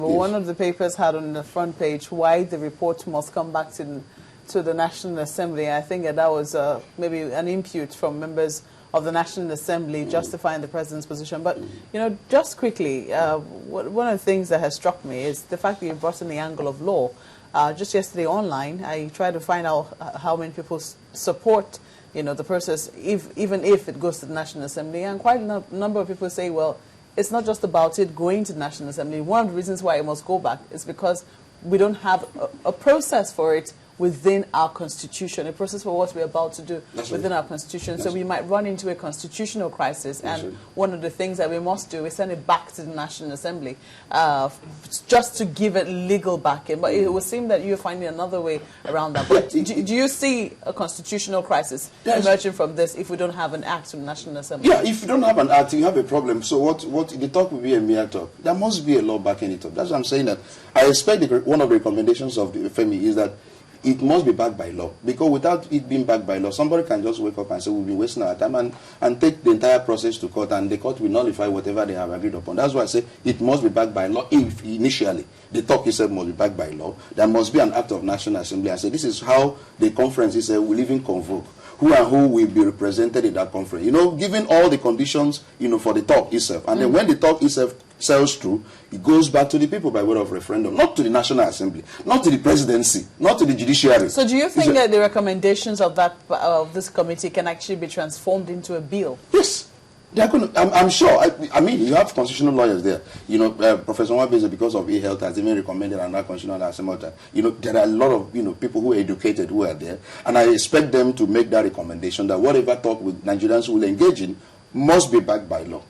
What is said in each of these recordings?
One of the papers had on the front page why the report must come back to the National Assembly. I think that was maybe an impute from members of the National Assembly justifying the president's position. But, you know, just quickly, one of the things that has struck me is the fact that you brought in the angle of law. Just yesterday online, I tried to find out how many people support, you know, the process, even if it goes to the National Assembly. And quite a number of people say, well, it's not just about it going to the National Assembly. One of the reasons why it must go back is because we don't have a process for it within our constitution, a process for what we're about to do within our constitution. So we might run into a constitutional crisis, and one of the things that we must do is send it back to the National Assembly just to give it legal backing. But it would seem that you're finding another way around that. But do you see a constitutional crisis emerging from this if we don't have an act from the National Assembly? Yeah, if you don't have an act, you have a problem. So what the talk will be a mere talk. There must be a law backing it up. That's what I'm saying. That I expect one of the recommendations of the FMI is that it must be backed by law, because without it being backed by law, somebody can just wake up and say, we've been wasting our time, and take the entire process to court, and the court will nullify whatever they have agreed upon. That's why I say it must be backed by law. If initially the talk itself must be backed by law, there must be an act of National Assembly and say, this is how the conference is will even convoke. Who and who will be represented in that conference. You know, given all the conditions, you know, for the talk itself. And then when the talk itself sells through, it goes back to the people by way of referendum, not to the National Assembly, not to the presidency, not to the judiciary. So do you think that the recommendations of this committee can actually be transformed into a bill? Yes. They're going to, I'm sure. I mean, you have constitutional lawyers there. You know, Professor Nwabeze, because of e-health, has even recommended another constitutional assembly. You know, there are a lot of, you know, people who are educated who are there. And I expect them to make that recommendation that whatever talk with Nigerians will engage in must be backed by law.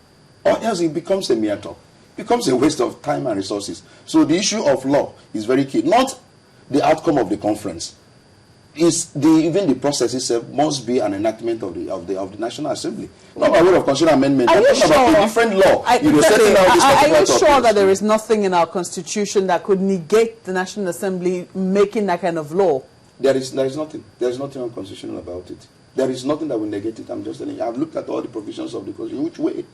Or else it becomes a mere talk. It becomes a waste of time and resources. So the issue of law is very key. Not the outcome of the conference. Even the process itself must be an enactment of the National Assembly. Not by way of constitutional amendment. I'm talking about a different law. Are you sure that there is nothing in our constitution that could negate the National Assembly making that kind of law? There is nothing. There is nothing unconstitutional about it. There is nothing that will negate it. I'm just telling you. I've looked at all the provisions of the constitution. Which way?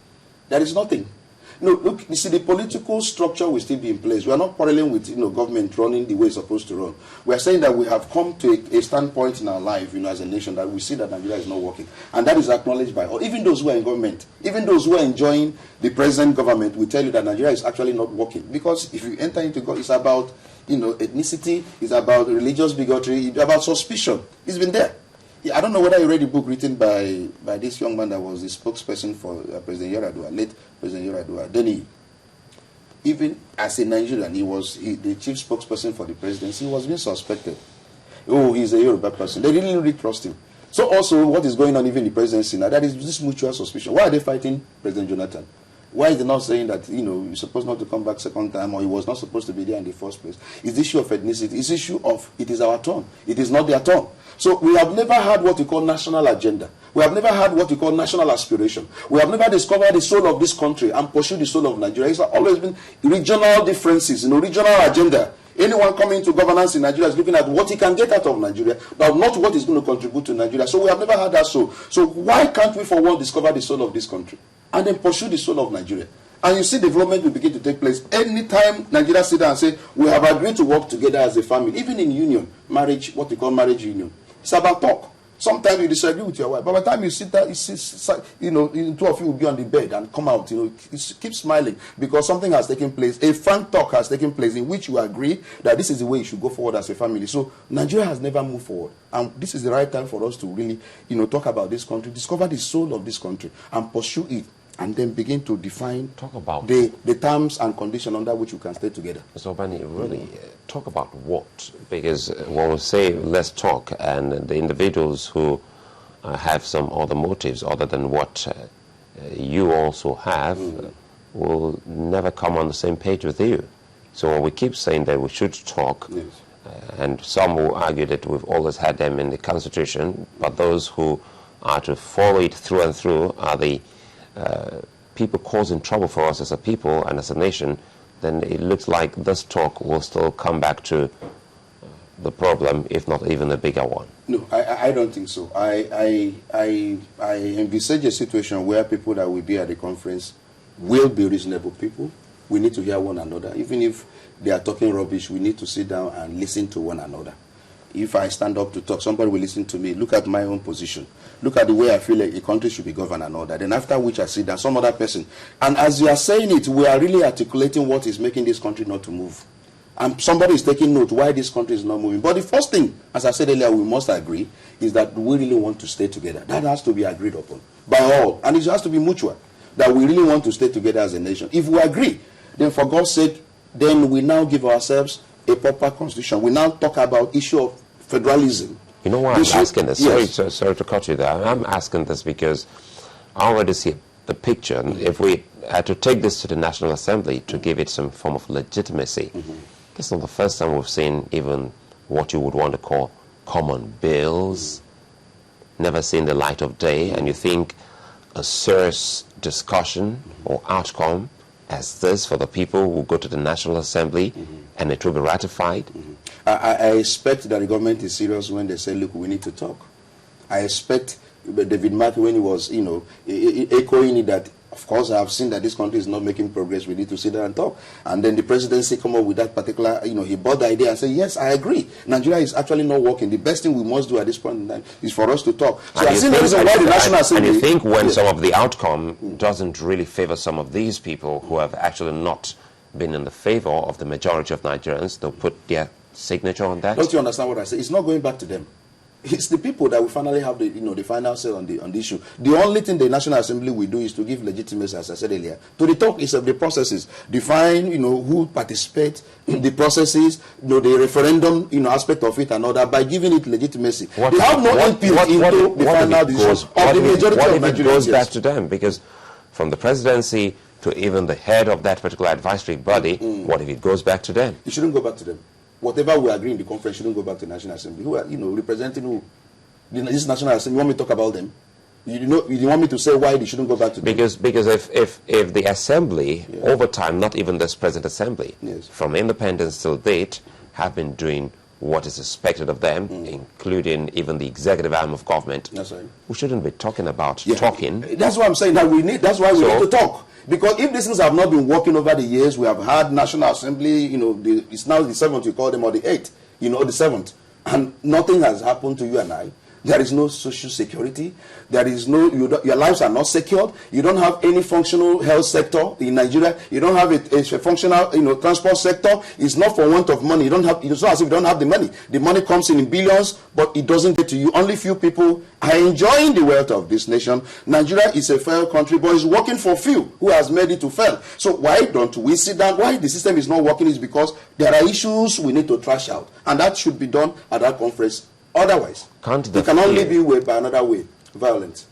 There is nothing. No, look, you see, the political structure will still be in place. We are not quarreling with, you know, government running the way it's supposed to run. We are saying that we have come to a standpoint in our life, you know, as a nation, that we see that Nigeria is not working. And that is acknowledged by all. Even those who are in government, even those who are enjoying the present government will tell you that Nigeria is actually not working. Because if you enter into God, it's about, you know, ethnicity, it's about religious bigotry, it's about suspicion. It's been there. Yeah, I don't know whether you read the book written by this young man that was the spokesperson for President Yar'Adua, late President Yar'Adua. Then even as a Nigerian, he was the chief spokesperson for the presidency. He was being suspected. Oh, he's a Yoruba person. They didn't really trust him. So also, what is going on even in the presidency now, that is this mutual suspicion. Why are they fighting President Jonathan? Why is they not saying that, you know, you're supposed not to come back second time, or he was not supposed to be there in the first place? It's the issue of ethnicity. It's the issue of it is our turn. It is not their turn. So we have never had what we call national agenda. We have never had what we call national aspiration. We have never discovered the soul of this country and pursued the soul of Nigeria. It's always been regional differences, you know, regional agenda. Anyone coming to governance in Nigeria is looking at what he can get out of Nigeria, but not what is going to contribute to Nigeria. So we have never had that soul. So why can't we for once discover the soul of this country and then pursue the soul of Nigeria? And you see development will begin to take place anytime Nigeria sit down and say, we have agreed to work together as a family, even in union, marriage, what we call marriage union. It's about talk. Sometimes you disagree with your wife, but by the time you sit there, you know, two of you will be on the bed and come out, you know, keep smiling because something has taken place. A frank talk has taken place in which you agree that this is the way you should go forward as a family. So Nigeria has never moved forward, and this is the right time for us to really, you know, talk about this country, discover the soul of this country, and pursue it, and then begin to define the terms and conditions under which we can stay together. Mr. Obani, really talk about what? Because when we say let's talk, and the individuals who have some other motives other than what you also have will never come on the same page with you. So when we keep saying that we should talk, and some will argue that we've always had them in the Constitution, but those who are to follow it through and through are the people causing trouble for us as a people and as a nation, then it looks like this talk will still come back to the problem, if not even a bigger one. No, I don't think so. I envisage a situation where people that will be at the conference will be reasonable people, we need to hear one another. Even if they are talking rubbish, we need to sit down and listen to one another. If I stand up to talk, somebody will listen to me. Look at my own position. Look at the way I feel like a country should be governed and all that. Then after which I sit down, some other person. And as you are saying it, we are really articulating what is making this country not to move. And somebody is taking note why this country is not moving. But the first thing, as I said earlier, we must agree, is that we really want to stay together. That has to be agreed upon by all. And it has to be mutual, that we really want to stay together as a nation. If we agree, then for God's sake, then we now give ourselves a proper constitution. We now talk about issue of federalism. You know why I'm asking this? Yes. Sorry to cut you there. I'm asking this because I already see the picture. And if we had to take this to the National Assembly to give it some form of legitimacy, it's not the first time we've seen even what you would want to call common bills, never seen the light of day, and you think a serious discussion or outcome as this for the people who go to the National Assembly and it will be ratified? I expect that the government is serious when they say, look, we need to talk. I expect David Markey, when he was, echoing it, that, of course, I have seen that this country is not making progress. We need to sit down and talk. And then the presidency come up with that particular, he bought the idea and said, yes, I agree. Nigeria is actually not working. The best thing we must do at this point in time is for us to talk. So I see the reason why the National Assembly... And you think when some of the outcome doesn't really favor some of these people who have actually not been in the favor of the majority of Nigerians, they'll put their signature on that? Don't you understand what I say? It's not going back to them. It's the people that will finally have the, the final say on the issue. The only thing the National Assembly will do is to give legitimacy, as I said earlier, to the talk is of the processes. Define, who participates in the processes, the referendum, aspect of it and all that, by giving it legitimacy. They have no input into the final decision of the majority of Nigerians. What if it goes back to them? Because from the presidency to even the head of that particular advisory body, what if it goes back to them? It shouldn't go back to them. Whatever we agree in the conference shouldn't go back to the National Assembly. Who are, representing who? This National Assembly, you want me to talk about them? You want me to say why they shouldn't go back to them? Because if the Assembly, over time, not even this present Assembly, from independence till date, have been doing what is expected of them, including even the executive arm of government, that's right. We shouldn't be talking about talking. That's what I'm saying, that that's why we need to talk. Because if these things have not been working over the years, we have had National Assembly, it's now the 7th, you call them, or the 8th, the 7th, and nothing has happened to you and I. There is no social security. There is no, your lives are not secured. You don't have any functional health sector in Nigeria. You don't have a functional, transport sector. It's not for want of money. It's not as if you don't have the money. The money comes in billions, but it doesn't get to you. Only few people are enjoying the wealth of this nation. Nigeria is a fair country, but it's working for few who has made it to fail. So why don't we sit down? Why the system is not working is because there are issues we need to trash out. And that should be done at that conference. Otherwise, it can only be by another way, violence.